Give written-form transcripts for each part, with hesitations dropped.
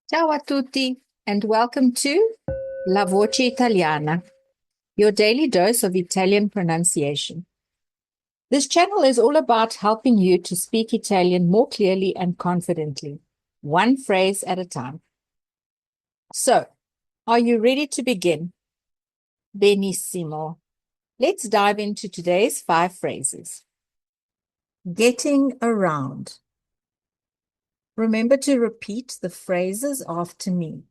Ciao a tutti, and welcome to La Voce Italiana, your daily dose of Italian pronunciation. This channel is all about helping you to speak Italian more clearly and confidently, one phrase at a time. So, are you ready to begin? Benissimo. Let's dive into today's 5 phrases. Getting around. Remember to repeat the phrases after me.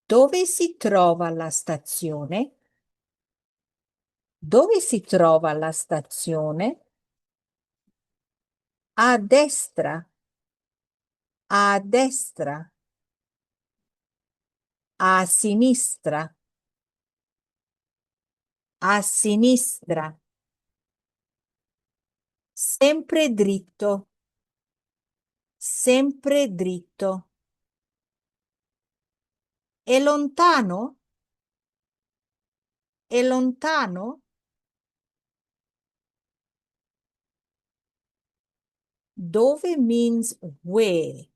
Dove si trova la stazione? Dove si trova la stazione? A destra, a destra, a sinistra, a sinistra. Sempre dritto, sempre dritto. È lontano? È lontano? Dove means where.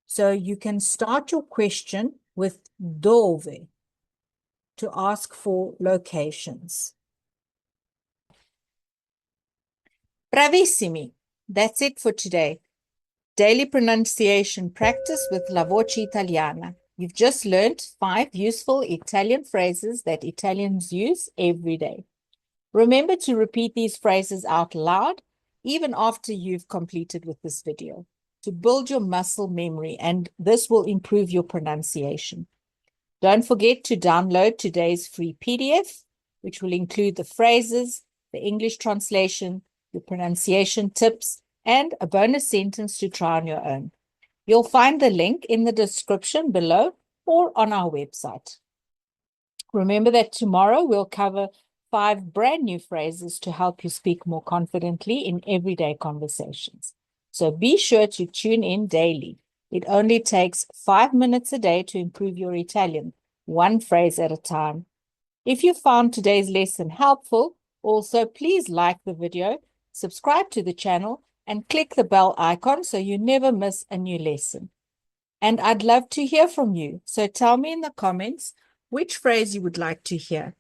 So you can start your question with dove to ask for locations. Bravissimi! That's it for today. Daily pronunciation practice with La Voce Italiana. You've just learned 5 useful Italian phrases that Italians use every day. Remember to repeat these phrases out loud, even after you've completed with this video, to build your muscle memory, and this will improve your pronunciation. Don't forget to download today's free PDF, which will include the phrases, the English translation, your pronunciation tips, and a bonus sentence to try on your own. You'll find the link in the description below or on our website. Remember that tomorrow we'll cover 5 brand new phrases to help you speak more confidently in everyday conversations. So be sure to tune in daily. It only takes 5 minutes a day to improve your Italian, one phrase at a time. If you found today's lesson helpful, also please like the video, subscribe to the channel, and click the bell icon so you never miss a new lesson. And I'd love to hear from you, so tell me in the comments which phrase you would like to hear.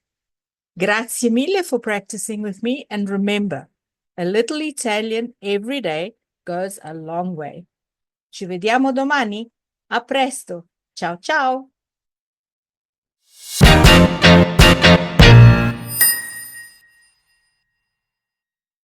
Grazie mille for practicing with me, and remember, a little Italian every day goes a long way. Ci vediamo domani. A presto. Ciao ciao.